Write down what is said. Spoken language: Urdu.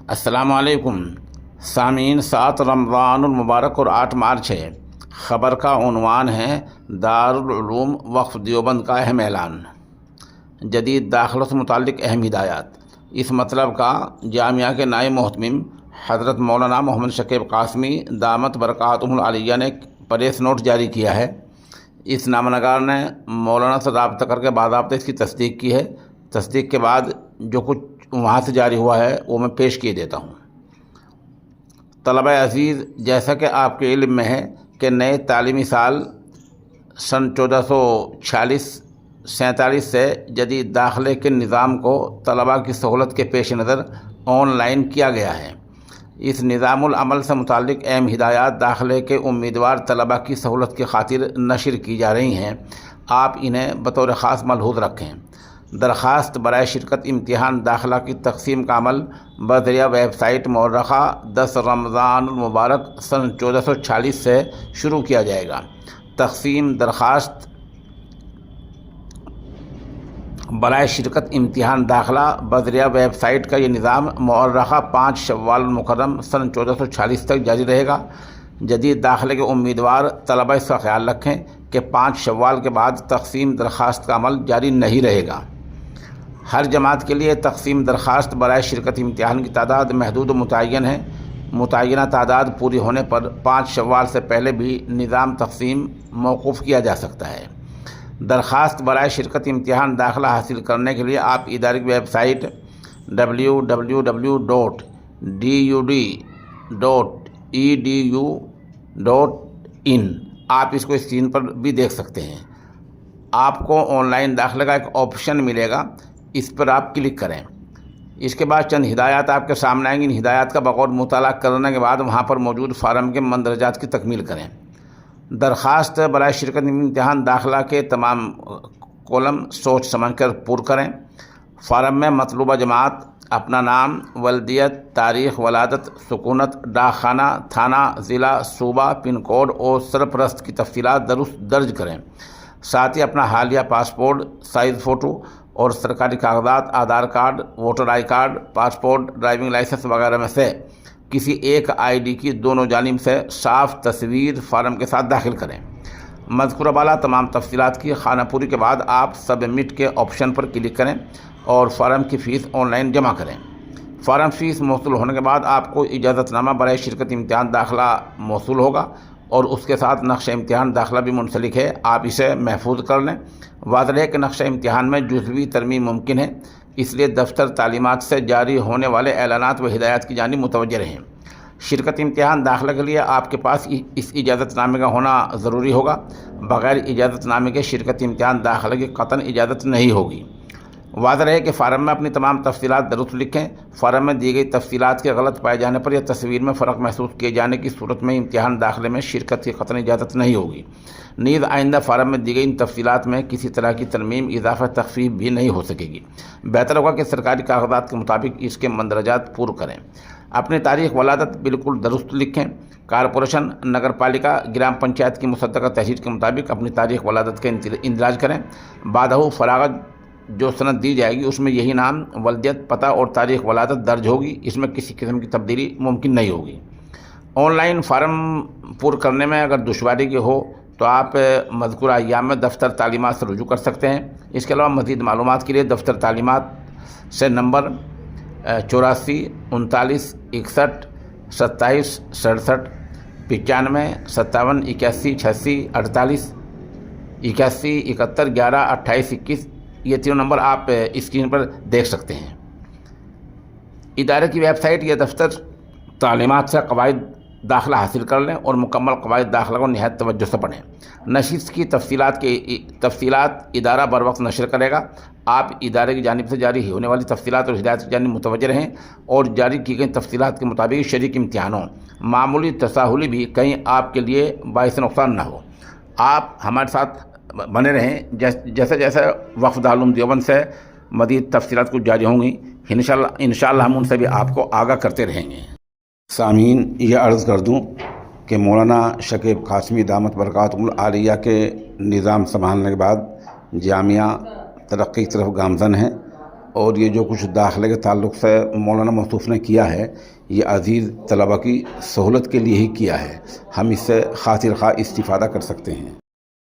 السلام علیکم سامعین، 7 رمضان المبارک اور 8 مارچ ہے۔ خبر کا عنوان ہے دارالعلوم وقف دیوبند کا اہم اعلان، جدید داخلوں سے متعلق اہم ہدایات۔ اس مطلب کا جامعہ کے نائب محتمم حضرت مولانا محمد شکیب قاسمی دامت برکاتہم العالیہ نے پریس نوٹ جاری کیا ہے۔ اس نامہ نگار نے مولانا سے رابطہ کر کے باضابطہ اس کی تصدیق کی ہے۔ تصدیق کے بعد جو کچھ وہاں سے جاری ہوا ہے وہ میں پیش کیے دیتا ہوں۔ طلبہ عزیز، جیسا کہ آپ کے علم میں ہے کہ نئے تعلیمی سال سن 1446-47 سے جدید داخلے کے نظام کو طلبہ کی سہولت کے پیش نظر آن لائن کیا گیا ہے۔ اس نظام العمل سے متعلق اہم ہدایات داخلے کے امیدوار طلبہ کی سہولت کی خاطر نشر کی جا رہی ہیں۔ آپ انہیں بطور خاص ملحوظ رکھیں۔ درخواست برائے شرکت امتحان داخلہ کی تقسیم کا عمل بذریعہ ویب سائٹ مورخہ 10 رمضان المبارک سن 1446 سے شروع کیا جائے گا۔ تقسیم درخواست برائے شرکت امتحان داخلہ بذریعہ ویب سائٹ کا یہ نظام مورخہ 5 شوال المکرم سن 1446 تک جاری رہے گا۔ جدید داخلے کے امیدوار طلبہ اس کا خیال رکھیں کہ 5 شوال کے بعد تقسیم درخواست کا عمل جاری نہیں رہے گا۔ ہر جماعت کے لیے تقسیم درخواست برائے شرکت امتحان کی تعداد محدود و متعین ہے۔ متعینہ تعداد پوری ہونے پر 5 شوال سے پہلے بھی نظام تقسیم موقوف کیا جا سکتا ہے۔ درخواست برائے شرکت امتحان داخلہ حاصل کرنے کے لیے آپ ادارے کی ویب سائٹ www.dud.edu.in آپ اس کو اسکرین پر بھی دیکھ سکتے ہیں۔ آپ کو آن لائن داخلے کا ایک آپشن ملے گا، اس پر آپ کلک کریں۔ اس کے بعد چند ہدایات آپ کے سامنے آئیں گی۔ ان ہدایات کا بغور مطالعہ کرنے کے بعد وہاں پر موجود فارم کے مندرجات کی تکمیل کریں۔ درخواست برائے شرکت امتحان داخلہ کے تمام کالم سوچ سمجھ کر پر کریں۔ فارم میں مطلوبہ جماعت، اپنا نام، ولدیت، تاریخ ولادت، سکونت، ڈاک خانہ، تھانہ، ضلع، صوبہ، پن کوڈ اور سرپرست کی تفصیلات درست درج کریں۔ ساتھ ہی اپنا حالیہ پاسپورٹ سائز فوٹو اور سرکاری کاغذات، Aadhaar card, voter I card, passport, driving licence وغیرہ میں سے کسی ایک آئی ڈی کی دونوں جانب سے صاف تصویر فارم کے ساتھ داخل کریں۔ مذکورہ بالا تمام تفصیلات کی خانہ پوری کے بعد آپ سبمٹ کے آپشن پر کلک کریں اور فارم کی فیس آن لائن جمع کریں۔ فارم فیس موصول ہونے کے بعد آپ کو اجازت نامہ برائے شرکت امتحان داخلہ موصول ہوگا اور اس کے ساتھ نقشہ امتحان داخلہ بھی منسلک ہے۔ آپ اسے محفوظ کر لیں۔ واضح ہے کہ نقشہ امتحان میں جزوی ترمیم ممکن ہے، اس لیے دفتر تعلیمات سے جاری ہونے والے اعلانات و ہدایات کی جانب متوجہ رہیں۔ شرکت امتحان داخلہ کے لیے آپ کے پاس اس اجازت نامے کا ہونا ضروری ہوگا۔ بغیر اجازت نامے کے شرکت امتحان داخلہ کی قطعاً اجازت نہیں ہوگی۔ واضح ہے کہ فارم میں اپنی تمام تفصیلات درست لکھیں۔ فارم میں دی گئی تفصیلات کے غلط پائے جانے پر یا تصویر میں فرق محسوس کیے جانے کی صورت میں امتحان داخلے میں شرکت کی قطعاً اجازت نہیں ہوگی۔ نیز آئندہ فارم میں دی گئی ان تفصیلات میں کسی طرح کی ترمیم، اضافہ، تخفیف بھی نہیں ہو سکے گی۔ بہتر ہوگا کہ سرکاری کاغذات کے مطابق اس کے مندرجات پور کریں۔ اپنی تاریخ ولادت بالکل درست لکھیں۔ کارپوریشن، نگر پالیکا، گرام پنچایت کی مصدقہ تحریر کے مطابق اپنی تاریخ ولادت کا اندراج کریں۔ بعدہ فراغت جو سند دی جائے گی اس میں یہی نام، ولدیت، پتہ اور تاریخ ولادت درج ہوگی۔ اس میں کسی قسم کی تبدیلی ممکن نہیں ہوگی۔ آن لائن فارم پر کرنے میں اگر دشواری کی ہو تو آپ مذکورہ ایام میں دفتر تعلیمات سے رجوع کر سکتے ہیں۔ اس کے علاوہ مزید معلومات کے لیے دفتر تعلیمات سے نمبر 84 39 61 27 67 95 57 81 86 48 81 71 11 28 21 یہ تینوں نمبر آپ اسکرین پر دیکھ سکتے ہیں۔ ادارے کی ویب سائٹ یا دفتر تعلیمات سے قواعد داخلہ حاصل کر لیں اور مکمل قواعد داخلہ کو نہایت توجہ سے پڑھیں۔ نشست کی تفصیلات ادارہ بر وقت نشر کرے گا۔ آپ ادارے کی جانب سے جاری ہونے والی تفصیلات اور ہدایات کی جانب متوجہ رہیں اور جاری کی گئی تفصیلات کے مطابق شریک امتحانوں معمولی تساہلی بھی کہیں آپ کے لیے باعث نقصان نہ ہو۔ آپ ہمارے ساتھ بنے رہیں۔ جیسے جیسے وقف دارالعلوم دیوبند سے مزید تفصیلات کچھ جاری ہوں گی انشاءاللہ ہم ان سے بھی آپ کو آگاہ کرتے رہیں گے۔ سامعین، یہ عرض کر دوں کہ مولانا شکیب قاسمی دامت برکاتہم العالیہ کے نظام سنبھالنے کے بعد جامعہ ترقی کی طرف گامزن ہے اور یہ جو کچھ داخلے کے تعلق سے مولانا موصوف نے کیا ہے یہ عزیز طلبہ کی سہولت کے لیے ہی کیا ہے، ہم اس سے خاطر خواہ استفادہ کر سکتے ہیں۔